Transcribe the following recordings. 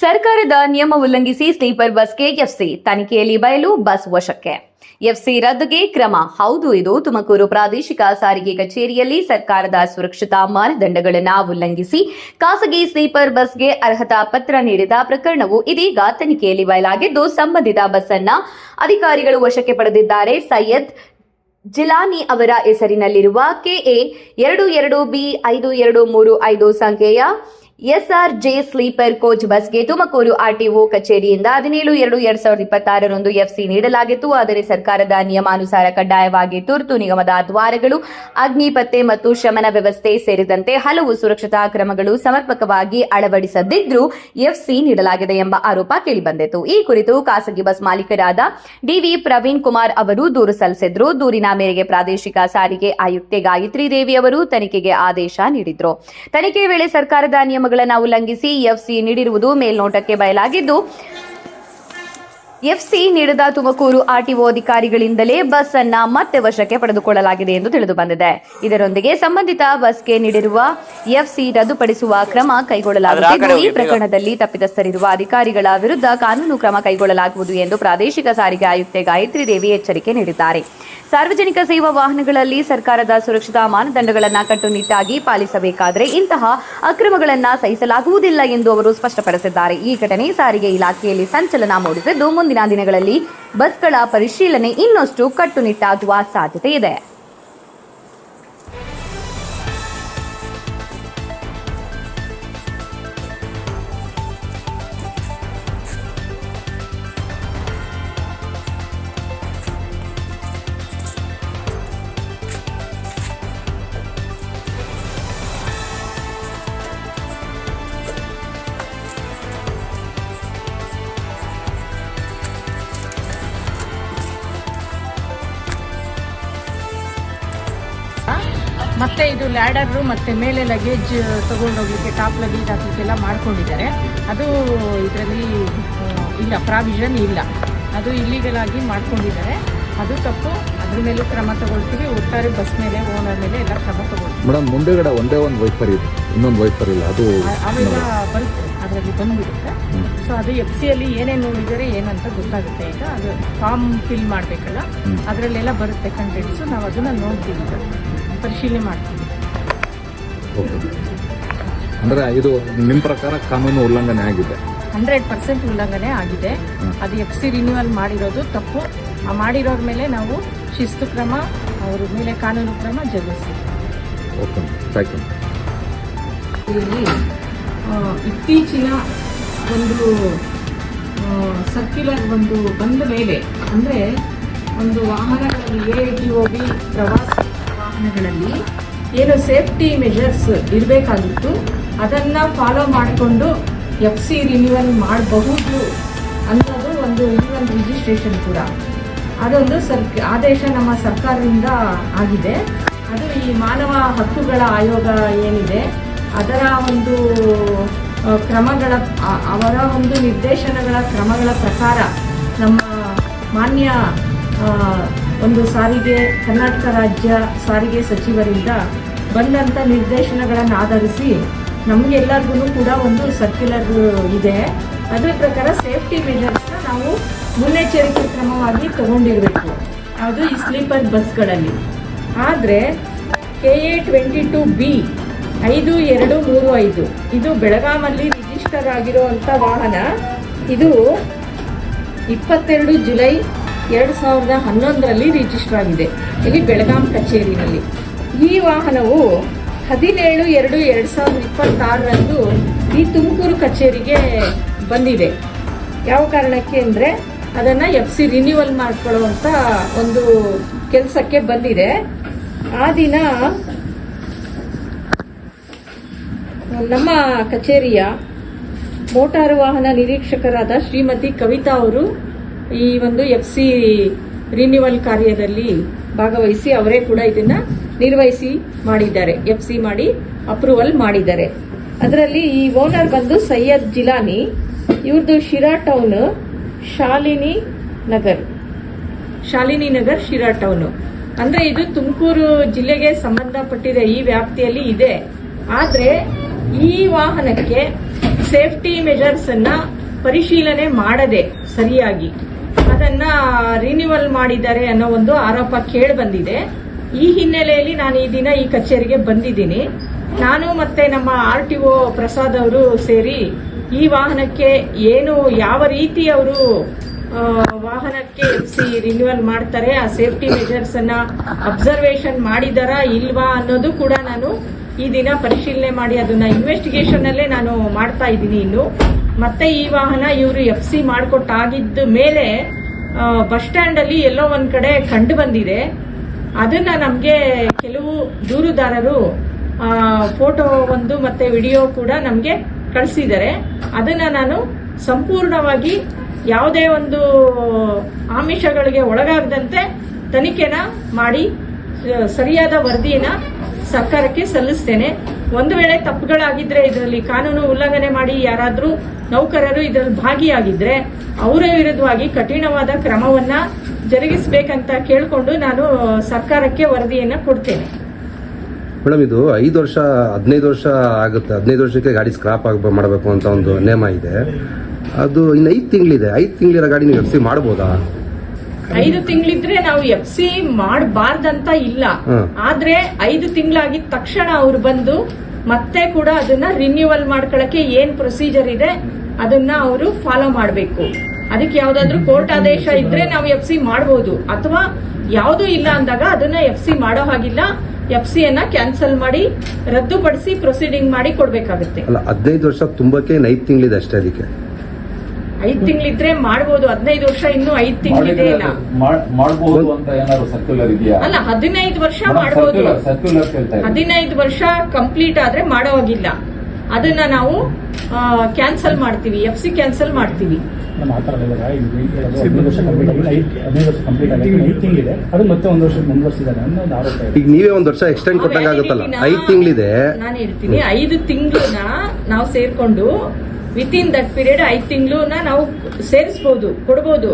ಸರ್ಕಾರದ ನಿಯಮ ಉಲ್ಲಂಘಿಸಿ ಸ್ಲೀಪರ್ ಬಸ್ಗೆ ಎಫ್ಸಿ ತನಿಖೆಯಲ್ಲಿ ಬಯಲು ಬಸ್ ವಶಕ್ಕೆ. ಎಫ್ಸಿ ರದ್ದುಗೆ ಕ್ರಮ. ಹೌದು, ಇದು ತುಮಕೂರು ಪ್ರಾದೇಶಿಕ ಸಾರಿಗೆ ಕಚೇರಿಯಲ್ಲಿ ಸರ್ಕಾರದ ಸುರಕ್ಷತಾ ಮಾನದಂಡಗಳನ್ನು ಉಲ್ಲಂಘಿಸಿ ಖಾಸಗಿ ಸ್ಲೀಪರ್ ಬಸ್ಗೆ ಅರ್ಹತಾ ಪತ್ರ ನೀಡಿದ ಪ್ರಕರಣವು ಇದೀಗ ತನಿಖೆಯಲ್ಲಿ ಬಯಲಾಗಿದ್ದು, ಸಂಬಂಧಿತ ಬಸ್ ಅನ್ನ ಅಧಿಕಾರಿಗಳು ವಶಕ್ಕೆ ಪಡೆದಿದ್ದಾರೆ. ಸೈಯದ್ ಜಿಲಾನಿ ಅವರ ಹೆಸರಿನಲ್ಲಿರುವ KA 22B5235 ಸಂಖ್ಯೆಯ SRJ ಸ್ಲೀಪರ್ ಕೋಚ್ ಬಸ್ಗೆ ತುಮಕೂರು RTO ಕಚೇರಿಯಿಂದ 17/2/2026 ಎಫ್ಸಿ ನೀಡಲಾಗಿತ್ತು. ಆದರೆ ಸರ್ಕಾರದ ನಿಯಮಾನುಸಾರ ಕಡ್ಡಾಯವಾಗಿ ತುರ್ತು ನಿಗಮದ ದ್ವಾರಗಳು, ಅಗ್ನಿ ಪತ್ತೆ ಮತ್ತು ಶಮನ ವ್ಯವಸ್ಥೆ ಸೇರಿದಂತೆ ಹಲವು ಸುರಕ್ಷತಾ ಕ್ರಮಗಳು ಸಮರ್ಪಕವಾಗಿ ಅಳವಡಿಸದಿದ್ದರೂ ಎಫ್ಸಿ ನೀಡಲಾಗಿದೆ ಎಂಬ ಆರೋಪ ಕೇಳಿಬಂದಿತು. ಈ ಕುರಿತು ಖಾಸಗಿ ಬಸ್ ಮಾಲೀಕರಾದ DV ಪ್ರವೀಣ್ ಕುಮಾರ್ ಅವರು ದೂರು ಸಲ್ಲಿಸಿದ್ರು. ದೂರಿನ ಮೇರೆಗೆ ಪ್ರಾದೇಶಿಕ ಸಾರಿಗೆ ಆಯುಕ್ತೆ ಗಾಯತ್ರಿ ದೇವಿ ಅವರು ತನಿಖೆಗೆ ಆದೇಶ ನೀಡಿದ್ರು. ತನಿಖೆ ವೇಳೆ ಸರ್ಕಾರದ ನಿಯಮಗಳನ್ನು ಉಲ್ಲಂಘಿಸಿ ಎಫ್ಸಿ ನೀಡಿರುವುದು ಮೇಲ್ನೋಟಕ್ಕೆ ಬಯಲಾಗಿದ್ದು, ಎಫ್ಸಿ ನೀಡದ ತುಮಕೂರು RTO ಅಧಿಕಾರಿಗಳಿಂದಲೇ ಬಸ್ ಅನ್ನ ಮತ್ತೆ ವಶಕ್ಕೆ ಪಡೆದುಕೊಳ್ಳಲಾಗಿದೆ ಎಂದು ತಿಳಿದು ಬಂದಿದೆ. ಇದರೊಂದಿಗೆ ಸಂಬಂಧಿತ ಬಸ್ಗೆ ನೀಡಿರುವ ಎಫ್ಸಿ ರದ್ದುಪಡಿಸುವ ಕ್ರಮ ಕೈಗೊಳ್ಳಲಾಗುತ್ತಿದ್ದು, ಈ ಪ್ರಕರಣದಲ್ಲಿ ತಪ್ಪಿತಸ್ಥರಿರುವ ಅಧಿಕಾರಿಗಳ ವಿರುದ್ಧ ಕಾನೂನು ಕ್ರಮ ಕೈಗೊಳ್ಳಲಾಗುವುದು ಎಂದು ಪ್ರಾದೇಶಿಕ ಸಾರಿಗೆ ಆಯುಕ್ತೆ ಗಾಯತ್ರಿ ದೇವಿ ಎಚ್ಚರಿಕೆ ನೀಡಿದ್ದಾರೆ. ಸಾರ್ವಜನಿಕ ಸೇವಾ ವಾಹನಗಳಲ್ಲಿ ಸರ್ಕಾರದ ಸುರಕ್ಷತಾ ಮಾನದಂಡಗಳನ್ನು ಕಟ್ಟುನಿಟ್ಟಾಗಿ ಪಾಲಿಸಬೇಕಾದರೆ ಇಂತಹ ಅಕ್ರಮಗಳನ್ನು ಸಹಿಸಲಾಗುವುದಿಲ್ಲ ಎಂದು ಅವರು ಸ್ಪಷ್ಟಪಡಿಸಿದ್ದಾರೆ. ಈ ಘಟನೆ ಸಾರಿಗೆ ಇಲಾಖೆಯಲ್ಲಿ ಸಂಚಲನ ಮೂಡಿಸಿದ್ದು, ಮುಂದಿನ ದಿನಗಳಲ್ಲಿ ಬಸ್ಗಳ ಪರಿಶೀಲನೆ ಇನ್ನಷ್ಟು ಕಟ್ಟುನಿಟ್ಟಾಗುವ ಸಾಧ್ಯತೆ ಇದೆ. ಮತ್ತೆ ಇದು ಲ್ಯಾಡರು ಮತ್ತು ಮೇಲೆ ಲಗೇಜ್ ತೊಗೊಂಡೋಗ್ಲಿಕ್ಕೆ ಟಾಪ್ ಲಗೇಜ್ ಹಾಕಲಿಕ್ಕೆಲ್ಲ ಮಾಡ್ಕೊಂಡಿದ್ದಾರೆ. ಅದು ಇದರಲ್ಲಿ ಇಲ್ಲ, ಪ್ರಾವಿಷನ್ ಇಲ್ಲ, ಅದು ಇಲ್ಲಿಗಲ್ ಆಗಿ ಮಾಡ್ಕೊಂಡಿದ್ದಾರೆ. ಅದು ತಪ್ಪು. ಅದ್ರ ಮೇಲೆ ಕ್ರಮ ತಗೊಳ್ತೀವಿ. ಒಟ್ಟಾರೆ ಬಸ್ ಮೇಲೆ, ಓನರ್ ಮೇಲೆ ಎಲ್ಲ ಕ್ರಮ ತಗೊಳ್ತೀವಿ. ಮೇಡಮ್, ಮುಂದೆಗಡೆ ಒಂದೇ ಒಂದು ವೈಫರ್ ಇದೆ, ಇನ್ನೊಂದು ವೈಫರ್ ಇಲ್ಲ, ಅದು ಅವೆಲ್ಲ ಬರುತ್ತೆ, ಅದರಲ್ಲಿ ಬಂದುಬಿಡುತ್ತೆ. ಸೊ ಅದು ಎಫ್ಸಿಯಲ್ಲಿ ಏನೇನು ನೋಡಿದರೆ ಏನಂತ ಗೊತ್ತಾಗುತ್ತೆ. ಈಗ ಅದು ಫಾರ್ಮ್ ಫಿಲ್ ಮಾಡಬೇಕಲ್ಲ, ಅದರಲ್ಲೆಲ್ಲ ಬರುತ್ತೆ ಕಂಟೆಂಟ್ಸು. ನಾವು ಅದನ್ನು ನೋಡ್ತೀವಿ, ಪರಿಶೀಲನೆ ಮಾಡ್ತೀವಿ. ಅಂದರೆ ಇದು ನಿಮ್ಮ ಪ್ರಕಾರ ಕಾನೂನು ಉಲ್ಲಂಘನೆ ಆಗಿದೆ? 100% ಉಲ್ಲಂಘನೆ ಆಗಿದೆ. ಅದು ಎಫ್ಸಿ ರಿನ್ಯೂವಲ್ ಮಾಡಿರೋದು ತಪ್ಪು. ಆ ಮಾಡಿರೋರ ಮೇಲೆ ನಾವು ಶಿಸ್ತು ಕ್ರಮ, ಅವ್ರ ಮೇಲೆ ಕಾನೂನು ಕ್ರಮ ಜರುಗಿಸ್ತೀವಿ. ಇಲ್ಲಿ ಇತ್ತೀಚಿನ ಒಂದು ಸರ್ಕ್ಯುಲರ್ ಒಂದು ಬಂದ ಮೇಲೆ, ಅಂದರೆ ಒಂದು ವಾಹನಗಳಲ್ಲಿ ATOB ಪ್ರವಾಸ ವಾಹನಗಳಲ್ಲಿ ಏನು ಸೇಫ್ಟಿ ಮೆಷರ್ಸ್ ಇರಬೇಕಾಗಿತ್ತು, ಅದನ್ನು ಫಾಲೋ ಮಾಡಿಕೊಂಡು ಎಫ್ಸಿ ರಿನ್ಯೂವಲ್ ಮಾಡಬಹುದು ಅನ್ನೋದು ಒಂದು ಇನ್ನೊಂದು ರಿಜಿಸ್ಟ್ರೇಷನ್ ಕೂಡ. ಅದೊಂದು ಆದೇಶ ನಮ್ಮ ಸರ್ಕಾರದಿಂದ ಆಗಿದೆ. ಅದು ಈ ಮಾನವ ಹಕ್ಕುಗಳ ಆಯೋಗ ಏನಿದೆ ಅದರ ಒಂದು ಕ್ರಮಗಳ, ಅವರ ಒಂದು ನಿರ್ದೇಶನಗಳ ಕ್ರಮಗಳ ಪ್ರಕಾರ ನಮ್ಮ ಮಾನ್ಯ ಒಂದು ಸಾರಿಗೆ, ಕರ್ನಾಟಕ ರಾಜ್ಯ ಸಾರಿಗೆ ಸಚಿವರಿಂದ ಬಂದಂಥ ನಿರ್ದೇಶನಗಳನ್ನು ಆಧರಿಸಿ ನಮಗೆಲ್ಲರಿಗೂ ಕೂಡ ಒಂದು ಸರ್ಕ್ಯುಲರ್ ಇದೆ. ಅದರ ಪ್ರಕಾರ ಸೇಫ್ಟಿ ಮೆಷರ್ಸ್ನ ನಾವು ಮುನ್ನೆಚ್ಚರಿಕೆ ಕ್ರಮವಾಗಿ ತಗೊಂಡಿರಬೇಕು. ಅದು ಈ ಸ್ಲೀಪರ್ ಬಸ್ಗಳಲ್ಲಿ. ಆದರೆ KA 22B 5235 ಇದು ಬೆಳಗಾಮಲ್ಲಿ ರಿಜಿಸ್ಟರ್ ಆಗಿರುವಂಥ ವಾಹನ. ಇದು 22 ಜುಲೈ 2011ರಲ್ಲಿ ರಿಜಿಸ್ಟರ್ ಆಗಿದೆ, ಇಲ್ಲಿ ಬೆಳಗಾಂ ಕಚೇರಿನಲ್ಲಿ. ಈ ವಾಹನವು 17/2/2026ರಂದು ಈ ತುಮಕೂರು ಕಚೇರಿಗೆ ಬಂದಿದೆ. ಯಾವ ಕಾರಣಕ್ಕೆ ಅಂದರೆ ಅದನ್ನು ಎಫ್ಸಿ ರಿನ್ಯೂವಲ್ ಮಾಡ್ಕೊಳ್ಳುವಂಥ ಒಂದು ಕೆಲಸಕ್ಕೆ ಬಂದಿದೆ. ಆ ದಿನ ನಮ್ಮ ಕಚೇರಿಯ ಮೋಟಾರು ವಾಹನ ನಿರೀಕ್ಷಕರಾದ ಶ್ರೀಮತಿ ಕವಿತಾ ಅವರು ಈ ಒಂದು ಎಫ್ಸಿ ರಿನ್ಯೂವಲ್ ಕಾರ್ಯದಲ್ಲಿ ಭಾಗವಹಿಸಿ ಅವರೇ ಕೂಡ ಇದನ್ನ ನಿರ್ವಹಿಸಿ ಮಾಡಿದ್ದಾರೆ. ಎಫ್ಸಿ ಮಾಡಿ ಅಪ್ರೂವಲ್ ಮಾಡಿದ್ದಾರೆ. ಅದರಲ್ಲಿ ಈ ಓನರ್ ಬಂದು ಸೈಯದ್ ಜಿಲಾನಿ, ಇವ್ರದ್ದು ಶಿರಾ ಟೌನ್, ಶಾಲಿನಿ ನಗರ್ ಶಿರಾ ಟೌನು. ಅಂದ್ರೆ ಇದು ತುಮಕೂರು ಜಿಲ್ಲೆಗೆ ಸಂಬಂಧಪಟ್ಟಿದೆ, ಈ ವ್ಯಾಪ್ತಿಯಲ್ಲಿ ಇದೆ. ಆದ್ರೆ ಈ ವಾಹನಕ್ಕೆ ಸೇಫ್ಟಿ ಮೆಜರ್ಸ್ ಅನ್ನ ಪರಿಶೀಲನೆ ಮಾಡದೆ ಸರಿಯಾಗಿ ಅದನ್ನ ರಿನ್ಯೂವಲ್ ಮಾಡಿದ್ದಾರೆ ಅನ್ನೋ ಒಂದು ಆರೋಪ ಕೇಳಿ ಬಂದಿದೆ. ಈ ಹಿನ್ನೆಲೆಯಲ್ಲಿ ನಾನು ಈ ದಿನ ಈ ಕಚೇರಿಗೆ ಬಂದಿದ್ದೀನಿ. ನಾನು ಮತ್ತೆ ನಮ್ಮ RTO ಪ್ರಸಾದ್ ಅವರು ಸೇರಿ ಈ ವಾಹನಕ್ಕೆ ಏನು ಯಾವ ರೀತಿ ಅವರು ವಾಹನಕ್ಕೆ FC ರಿನ್ಯೂವಲ್ ಮಾಡ್ತಾರೆ, ಆ ಸೇಫ್ಟಿ ಮೆಜರ್ಸ್ ಅನ್ನ ಅಬ್ಸರ್ವೇಷನ್ ಮಾಡಿದಾರಾ ಇಲ್ವಾ ಅನ್ನೋದು ಕೂಡ ನಾನು ಈ ದಿನ ಪರಿಶೀಲನೆ ಮಾಡಿ ಅದನ್ನ ಇನ್ವೆಸ್ಟಿಗೇಷನ್ ಅಲ್ಲೇ ನಾನು ಮಾಡ್ತಾ ಇದ್ದೀನಿ. ಇನ್ನು ಮತ್ತೆ ಈ ವಾಹನ ಇವರು FC ಮಾಡಿಕೊಟ್ಟಾಗಿದ್ದ ಮೇಲೆ ಬಸ್ ಸ್ಟ್ಯಾಂಡ್ ಅಲ್ಲಿ ಎಲ್ಲೋ ಒಂದ್ ಕಡೆ ಕಂಡು ಬಂದಿದೆ. ಅದನ್ನ ನಮ್ಗೆ ಕೆಲವು ದೂರುದಾರರು ಫೋಟೋ ಒಂದು ಮತ್ತೆ ವಿಡಿಯೋ ಕೂಡ ನಮ್ಗೆ ಕಳಿಸಿದ್ದಾರೆ. ಅದನ್ನ ನಾನು ಸಂಪೂರ್ಣವಾಗಿ ಯಾವುದೇ ಒಂದು ಆಮಿಷಗಳಿಗೆ ಒಳಗಾಗದಂತೆ ತನಿಖೆನ ಮಾಡಿ ಸರಿಯಾದ ವರದಿಯನ್ನ ಸರ್ಕಾರಕ್ಕೆ ಸಲ್ಲಿಸ್ತೇನೆ. ಒಂದು ವೇಳೆ ತಪ್ಪುಗಳಾಗಿದ್ರೆ ಇದರಲ್ಲಿ ಕಾನೂನು ಉಲ್ಲಂಘನೆ ಮಾಡಿ ಯಾರಾದ್ರೂ ನೌಕರರು ಇದರಲ್ಲಿ ಭಾಗಿಯಾಗಿದ್ರೆ ಅವರ ವಿರುದ್ಧವಾಗಿ ಕಠಿಣವಾದ ಕ್ರಮವನ್ನ ಜರುಗಿಸಬೇಕಂತ ಕೇಳಿಕೊಂಡು ನಾನು ಸರ್ಕಾರಕ್ಕೆ ವರದಿಯನ್ನ ಕೊಡ್ತೇನೆ. ಮೇಡಮ್, ಇದು 5 ವರ್ಷ 15 ವರ್ಷ ಆಗುತ್ತೆ. 15 ವರ್ಷಕ್ಕೆ ಗಾಡಿ ಸ್ಕ್ರಾಪ್ ಮಾಡಬೇಕು ಅಂತ ಒಂದು ನೇಮ ಇದೆ. ಅದು ಇನ್ನು 5 ತಿಂಗಳಿದೆ. 5 ತಿಂಗಳಿರೋ ಗಾಡಿ ನೀವು FC ಮಾಡಬಹುದಾ? 5 ತಿಂಗಳಿದ್ರೆ ನಾವು FC ಮಾಡಬಾರ್ದಂತ ಇಲ್ಲ. ಆದ್ರೆ 5 ತಿಂಗಳಾಗಿದ ತಕ್ಷಣ ಅವ್ರು ಬಂದು ಮತ್ತೆ ಕೂಡ ಅದನ್ನ ರಿನ್ಯೂವಲ್ ಮಾಡ್ಕೊಳಕ್ಕೆ ಏನ್ ಪ್ರೊಸೀಜರ್ ಇದೆ ಅದನ್ನ ಅವರು ಫಾಲೋ ಮಾಡಬೇಕು. ಅದಕ್ಕೆ ಯಾವ್ದಾದ್ರು ಕೋರ್ಟ್ ಆದೇಶ ಇದ್ರೆ ನಾವು FC ಮಾಡಬಹುದು, ಅಥವಾ ಯಾವ್ದು ಇಲ್ಲ ಅಂದಾಗ ಅದನ್ನ FC ಮಾಡೋ ಹಾಗಿಲ್ಲ. FC ಯನ್ನ ಕ್ಯಾನ್ಸಲ್ ಮಾಡಿ ರದ್ದುಪಡಿಸಿ ಪ್ರೊಸೀಡಿಂಗ್ ಮಾಡಿ ಕೊಡ್ಬೇಕಾಗುತ್ತೆ. ಅಲ್ಲ, 15 ವರ್ಷ ತುಂಬಕ್ಕೆ 5 ತಿಂಗಳಿದೆ ಅಷ್ಟೇ. ಅದಕ್ಕೆ 5 ತಿಂಗಳಿದ್ರೆ ಮಾಡಬಹುದು. 15 ವರ್ಷ ಇನ್ನು 5 ತಿಂಗಳಿದೆ ಇಲ್ಲ. ಮಾಡಬಹುದು ಅಂತ ಏನಾದ್ರು ಸರ್ಕ್ಯುಲರ್ ಇದೆಯಾ? ಅಲ್ಲ, 15 ವರ್ಷ ಮಾಡಬಹುದು. 15 ವರ್ಷ ಕಂಪ್ಲೀಟ್ ಆದ್ರೆ ಮಾಡೋ ಹಾಗಿಲ್ಲ. ಅದನ್ನ ನಾವು ಕ್ಯಾನ್ಸಲ್ ಮಾಡ್ತೀವಿ, FC ಕ್ಯಾನ್ಸಲ್ ಮಾಡ್ತೀವಿ. ನಮ್ಮ ಆ ಥರ ಇವಾಗ 15 ವರ್ಷ ಕಂಪ್ಲೀಟ್ ಆಗಿ 15 ವರ್ಷ ಕಂಪ್ಲೀಟ್ ಆಗಿ 5 ತಿಂಗಳಿದೆ. ಅದು ಮತ್ತೆ 1 ವರ್ಷ ಮುಂದುವರಿಸಿದ್ದಾರೆ ಅನ್ನೋ ಒಂದು ಆರೋಪ ಇದೆ. ಈಗ ನೀವೇ 1 ವರ್ಷ ಎಕ್ಸ್ಟೆಂಡ್ ಕೊಟ್ಟಂಗೆ ಆಗುತ್ತಲ್ಲ. 5 ತಿಂಗಳಿದೆ. ನಾನು ಹೇಳ್ತೀನಿ, 5 ತಿಂಗಳನ್ನ ನಾವು ಸೇರ್ಕೊಂಡು ವಿತಿನ್ ದಟ್ ಪೀರಿಯಡ್ 5 ತಿಂಗಳನ್ನ ನಾವು ಸೇರಿಸಬಹುದು, ಕೊಡಬಹುದು.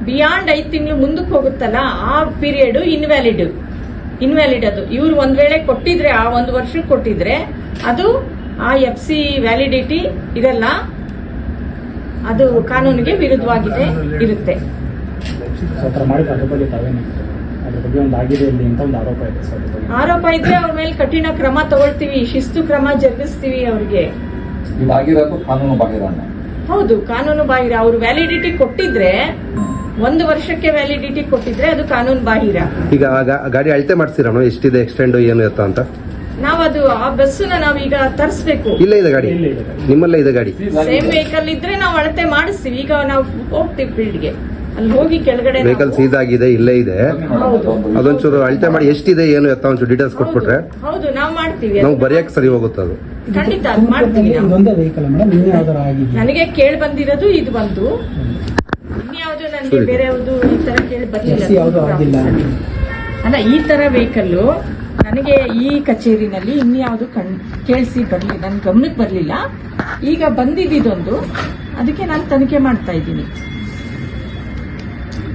ಬಿಯಾಂಡ್ 5 ತಿಂಗಳು ಮುಂದಕ್ಕೆ ಹೋಗುತ್ತಲ್ಲ, ಆ ಪೀರಿಯಡ್ ಇನ್ವ್ಯಾಲಿಡ್ ಅದು. ಇವ್ರು ಒಂದ್ ವೇಳೆ ಕೊಟ್ಟಿದ್ರೆ, ಆ 1 ವರ್ಷ ಕೊಟ್ಟಿದ್ರೆ ಅದು ಆ FC ವ್ಯಾಲಿಡಿಟಿ ಇರಲ್ಲ, ಅದು ಕಾನೂನಿಗೆ ವಿರುದ್ಧವಾಗಿದೆ ಇರುತ್ತೆ. ಅದ್ರ ಬಗ್ಗೆ ಒಂದು ಆಗಿದೆ ಇಲ್ಲಿ ಅಂತ ಒಂದು ಆರೋಪ ಇದೆ ಸರ್. ಆರೋಪ ಇದ್ರೆ ಅವ್ರ ಮೇಲೆ ಕಠಿಣ ಕ್ರಮ ತಗೊಳ್ತೀವಿ, ಶಿಸ್ತು ಕ್ರಮ ಜರುಗಿಸ್ತೀವಿ. ಅವ್ರಿಗೆ ಇದಾಗಿರೋದು ಕಾನೂನು ಬಾಹಿರ. ಹೌದು, ಕಾನೂನು ಬಾಹಿರ. ಅವ್ರು ವ್ಯಾಲಿಡಿಟಿ ಕೊಟ್ಟಿದ್ರೆ, 1 ವರ್ಷಕ್ಕೆ ವ್ಯಾಲಿಡಿಟಿ ಕೊಟ್ಟಿದ್ರೆ ಅದು ಕಾನೂನು ಬಾಹಿರ. ಈಗ ಗಾಡಿ ಅಳತೆ ಮಾಡಿಸ್ತೀರಾ ಎಷ್ಟಿದೆ ಎಕ್ಸ್ಟೆಂಡ್ ಏನು ಎತ್ತ ಅಂತ? ನಾವದು ಆ ಬಸ್ಸನ್ನ ನಾವೀಗ ತರಿಸ್ಬೇಕು. ಇಲ್ಲ ಇದೆ ಗಾಡಿ, ನಿಮ್ಮಲ್ಲೇ ಇದೆ ಗಾಡಿ. ಸೇಮ್ ವೆಹಿಕಲ್ ಇದ್ರೆ ನಾವು ಅಳತೆ ಮಾಡಿಸ್ತೀವಿ. ಈಗ ನಾವು ಹೋಗ್ತೀವಿ ಫೀಲ್ಡ್ಗೆ, ಅಲ್ಲಿ ಹೋಗಿ ಕೆಳಗಡೆ ವೆಹಿಕಲ್ ಸೀಸ್ ಆಗಿದೆ, ಇಲ್ಲೇ ಇದೆ. ಅದೊಂಚೂರು ಅಳತೆ ಮಾಡಿ ಎಷ್ಟಿದೆ ಏನು ಎತ್ತ ಒಂಚೂರು ಡೀಟೇಲ್ಸ್ ಕೊಟ್ಬಿಟ್ರೆ ಹೌದು ನಾವು ಮಾಡ್ತೀವಿ. ನಾವು ಬರೆಯಕ್ಕೆ ಸರಿ ಹೋಗುತ್ತೆ. ಅದು ಖಂಡಿತ ಅದು ಮಾಡ್ತೀವಿ ನಾವು. ನನಗೆ ಕೇಳಿ ಬಂದಿರೋದು ಇದು ಒಂದು. ಇನ್ಯಾವುದು ನನಗೆ ಬೇರೆ ಯಾವುದು ಈ ತರ ಕೇಳಿ ಬಂದಿಲ್ಲ. ಅಲ್ಲ, ಈ ತರ ವೆಹಿಕಲ್ ನನಗೆ ಈ ಕಚೇರಿನಲ್ಲಿ ಇನ್ಯಾವುದು ಕೇಳಿಸಿ ಬರಲಿಲ್ಲ, ನನ್ನ ಗಮನಕ್ಕೆ ಬರಲಿಲ್ಲ. ಈಗ ಬಂದಿದ್ದೊಂದು, ಅದಕ್ಕೆ ನಾನು ತನಿಖೆ ಮಾಡ್ತಾ ಇದ್ದೀನಿ.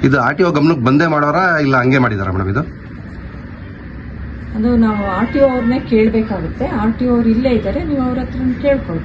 ಇದು RTO ಗಮನಕ್ಕೆ ಬಂದೇ ಮಾಡೋರಾ ಇಲ್ಲ ಹಂಗೆ ಮಾಡಿದಾರ ಮೇಡಮ್? ಇದು ಅದು ನಾವು RTO ಅವ್ರನ್ನೇ ಕೇಳಬೇಕಾಗುತ್ತೆ. RTO ಅವ್ರು ಇಲ್ಲೇ ಇದ್ದಾರೆ, ನೀವು ಅವ್ರ ಹತ್ರ ಕೇಳ್ಕೊಳ್ಳಿ.